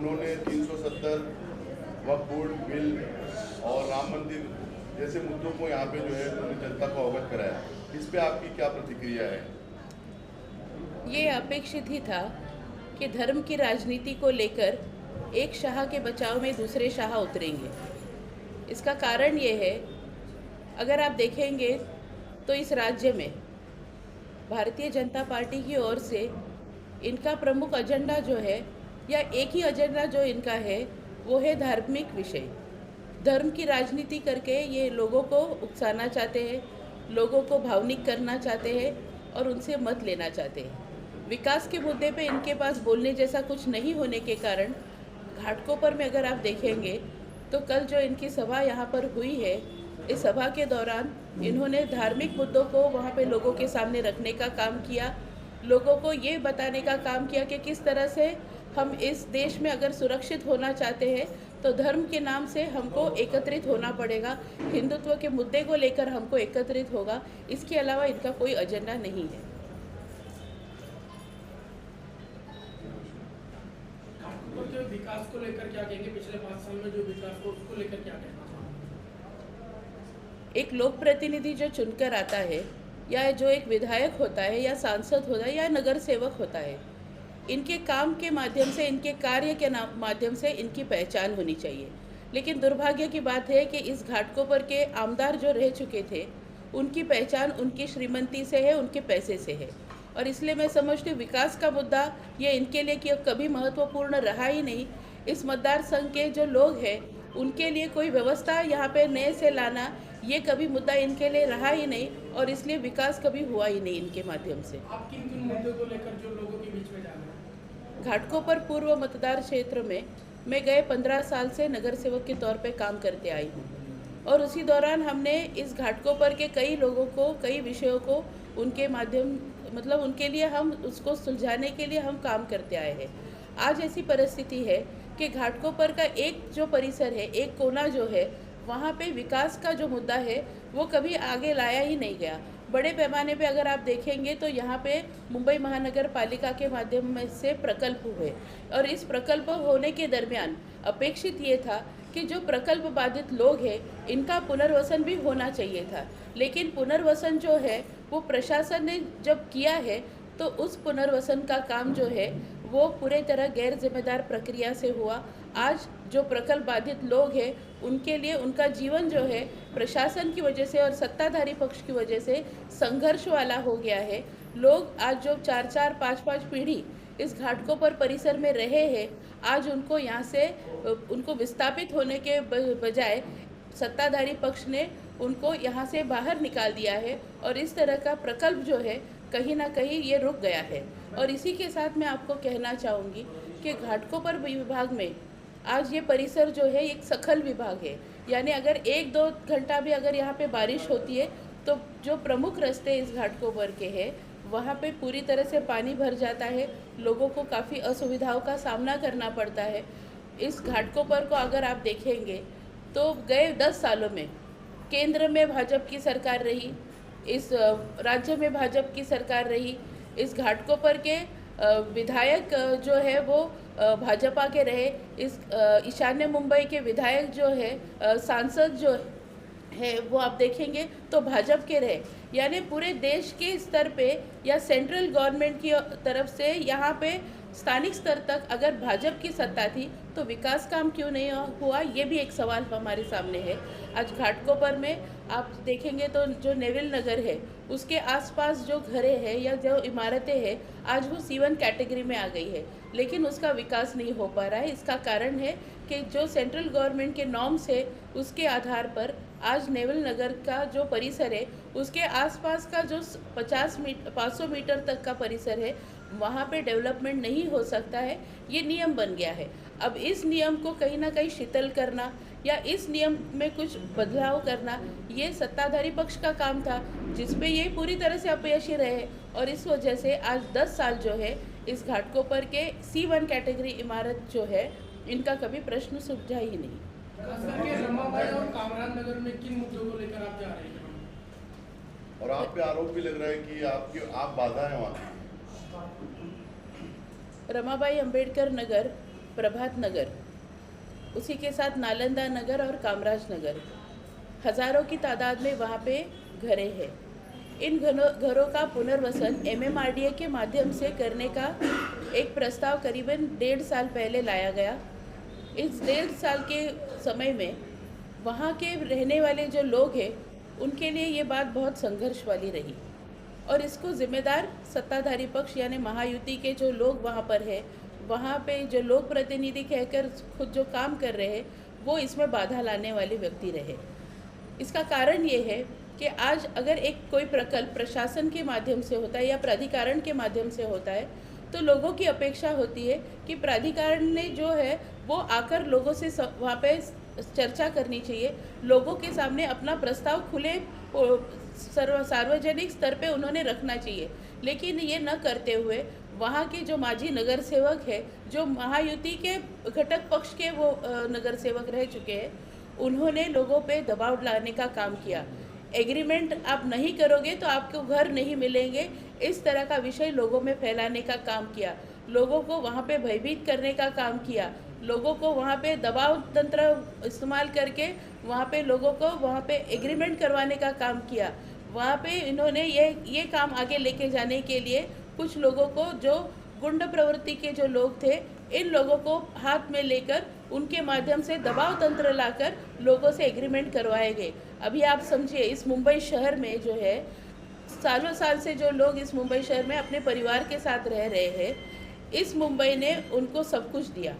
उन्होंने 370 वक्फ board bill और राम मंदिर जैसे मुद्दों को यहाँ पे जो है उन्होंने जनता को अवगत कराया। इस पे आपकी क्या प्रतिक्रिया है? ये अपेक्षित ही था कि धर्म की राजनीति को लेकर एक शाह के बचाव में दूसरे शाह उतरेंगे। इसका कारण ये है, अगर आप देखेंगे तो इस राज्य में भारतीय जनता पार्टी की ओर से इनका प्रमुख एजेंडा जो है, या एक ही एजेंडा जो इनका है, वो है धार्मिक विषय। धर्म की राजनीति करके ये लोगों को उकसाना चाहते हैं, लोगों को भावनिक करना चाहते हैं और उनसे मत लेना चाहते हैं। विकास के मुद्दे पे इनके पास बोलने जैसा कुछ नहीं होने के कारण घाटकोपर में अगर आप देखेंगे तो कल जो इनकी सभा यहाँ पर हुई है, इस सभा के दौरान इन्होंने धार्मिक मुद्दों को वहाँ पे लोगों के सामने रखने का काम किया, लोगों को ये बताने का काम किया कि किस तरह से हम इस देश में अगर सुरक्षित होना चाहते हैं तो धर्म के नाम से हमको एकत्रित होना पड़ेगा, हिंदुत्व के मुद्दे को लेकर हमको एकत्रित होगा। इसके अलावा इनका कोई एजेंडा नहीं है। तो विकास को लेकर क्या कहेंगे? पिछले 5 साल में जो विकास हो उसको लेकर क्या कहना? एक लोक प्रतिनिधि जो चुनकर आता है, या जो एक विधायक होता है, या सांसद होता है, या नगर सेवक होता है, इनके काम के माध्यम से, इनके कार्य के माध्यम से इनकी पहचान होनी चाहिए। लेकिन दुर्भाग्य की बात है कि इस घाटकोपर के आमदार जो रह चुके थे, उनकी पहचान उनकी श्रीमंती से है, उनके पैसे से है। और इसलिए मैं समझती हूँ विकास का मुद्दा ये इनके लिए कि कभी महत्वपूर्ण रहा ही नहीं। इस मतदार संघ के जो लोग हैं उनके लिए कोई व्यवस्था यहाँ पे नए से लाना, ये कभी मुद्दा इनके लिए रहा ही नहीं, और इसलिए विकास कभी हुआ ही नहीं इनके माध्यम से। आप किन किन मुद्दों को लेकर जो लोगों के बीच में जा रहे हैं? घाटकोपर पूर्व मतदार क्षेत्र में मैं गए 15 साल से नगर सेवक के तौर पे काम करते आई हूँ, और उसी दौरान हमने इस घाटकोपर के कई लोगों को, कई विषयों को उनके माध्यम, मतलब उनके लिए हम उसको सुलझाने के लिए हम काम करते आए हैं। आज ऐसी परिस्थिति है कि घाटकोपर का एक जो परिसर है, एक कोना जो है, वहाँ पे विकास का जो मुद्दा है वो कभी आगे लाया ही नहीं गया। बड़े पैमाने पे अगर आप देखेंगे तो यहाँ पे मुंबई महानगर पालिका के माध्यम से प्रकल्प हुए, और इस प्रकल्प होने के दरमियान अपेक्षित ये था कि जो प्रकल्प बाधित लोग हैं इनका पुनर्वसन भी होना चाहिए था। लेकिन पुनर्वसन जो है वो प्रशासन ने जब किया है तो उस पुनर्वसन का काम जो है वो पूरे तरह गैर जिम्मेदार प्रक्रिया से हुआ। आज जो प्रकल्प बाधित लोग हैं उनके लिए उनका जीवन जो है प्रशासन की वजह से और सत्ताधारी पक्ष की वजह से संघर्ष वाला हो गया है। लोग आज जो 4-4, 5-5 पीढ़ी इस घाटकोपर परिसर में रहे हैं, आज उनको यहाँ से उनको विस्थापित होने के बजाय सत्ताधारी पक्ष ने उनको यहाँ से बाहर निकाल दिया है, और इस तरह का प्रकल्प जो है कहीं ना कहीं ये रुक गया है। और इसी के साथ मैं आपको कहना चाहूँगी कि घाटकोपर विभाग में आज ये परिसर जो है एक सखल विभाग है, यानी अगर 1-2 घंटा भी अगर यहाँ पे बारिश होती है तो जो प्रमुख रास्ते इस घाटकोपर के हैं वहाँ पे पूरी तरह से पानी भर जाता है, लोगों को काफ़ी असुविधाओं का सामना करना पड़ता है। इस घाटकोपर को अगर आप देखेंगे तो गए 10 सालों में केंद्र में भाजपा की सरकार रही, इस राज्य में भाजपा की सरकार रही, इस घाटकोपर के विधायक जो है वो भाजपा के रहे, इस ईशान्य मुंबई के विधायक जो है, सांसद जो है वो आप देखेंगे तो भाजपा के रहे। यानी पूरे देश के स्तर पे या सेंट्रल गवर्नमेंट की तरफ से यहाँ पे स्थानिक स्तर तक अगर भाजपा की सत्ता थी तो विकास काम क्यों नहीं हुआ, ये भी एक सवाल हमारे सामने है। आज घाटकोपर में आप देखेंगे तो जो नेविल नगर है उसके आसपास जो घरें हैं या जो इमारतें हैं आज वो C1 कैटेगरी में आ गई है, लेकिन उसका विकास नहीं हो पा रहा है। इसका कारण है कि जो सेंट्रल गवर्नमेंट के नॉर्म्स है उसके आधार पर आज नेवल नगर का जो परिसर है उसके आसपास का जो 500 मीटर तक का परिसर है वहाँ पे डेवलपमेंट नहीं हो सकता है, ये नियम बन गया है। अब इस नियम को कहीं ना कहीं शिथिल करना या इस नियम में कुछ बदलाव करना ये सत्ताधारी पक्ष का काम था, जिसपे ये पूरी तरह से अपयशी रहे, और इस वजह से आज 10 साल जो है इस घाटकोपर के C1 कैटेगरी इमारत जो है इनका कभी प्रश्न सुलझा ही नहीं। रमाबाई और कामरान नगर में किन मुद्दों को लेकर आप जा रहे हैं? और आप पे आरोप भी लग रहा है कि आप बाधा है वहाँ की। रमाबाई अंबेडकर नगर प्रभात नगर, उसी के साथ नालंदा नगर और कामराज नगर, हज़ारों की तादाद में वहाँ पे घरें हैं। इन घरों का पुनर्वसन MMRDA के माध्यम से करने का एक प्रस्ताव करीबन 1.5 साल पहले लाया गया। इस 1.5 साल के समय में वहाँ के रहने वाले जो लोग हैं उनके लिए ये बात बहुत संघर्ष वाली रही और इसको जिम्मेदार सत्ताधारी पक्ष यानी महायुति के जो लोग वहाँ पर है, वहाँ पे जो लोक प्रतिनिधि कहकर खुद जो काम कर रहे हैं वो इसमें बाधा लाने वाले व्यक्ति रहे। इसका कारण ये है कि आज अगर एक कोई प्रकल्प प्रशासन के माध्यम से होता है या प्राधिकरण के माध्यम से होता है तो लोगों की अपेक्षा होती है कि प्राधिकरण ने जो है वो आकर लोगों से वहाँ पे चर्चा करनी चाहिए, लोगों के सामने अपना प्रस्ताव खुले सार्वजनिक स्तर पे उन्होंने रखना चाहिए। लेकिन ये न करते हुए वहाँ के जो माजी नगर सेवक है, जो महायुति के घटक पक्ष के वो नगर सेवक रह चुके हैं, उन्होंने लोगों पे दबाव लाने का काम किया। एग्रीमेंट आप नहीं करोगे तो आपको घर नहीं मिलेंगे, इस तरह का विषय लोगों में फैलाने का काम किया, लोगों को वहाँ पे भयभीत करने का काम किया, लोगों को वहाँ पे दबाव तंत्र इस्तेमाल करके वहाँ पे लोगों को वहाँ पे एग्रीमेंट करवाने का काम किया। वहाँ पे इन्होंने ये काम आगे लेके जाने के लिए कुछ लोगों को जो गुंड प्रवृत्ति के जो लोग थे, इन लोगों को हाथ में लेकर उनके माध्यम से दबाव तंत्र लाकर लोगों से एग्रीमेंट करवाए गए। अभी आप समझिए इस मुंबई शहर में जो है सालों साल से जो लोग इस मुंबई शहर में अपने परिवार के साथ रह रहे हैं, इस मुंबई ने उनको सब कुछ दिया।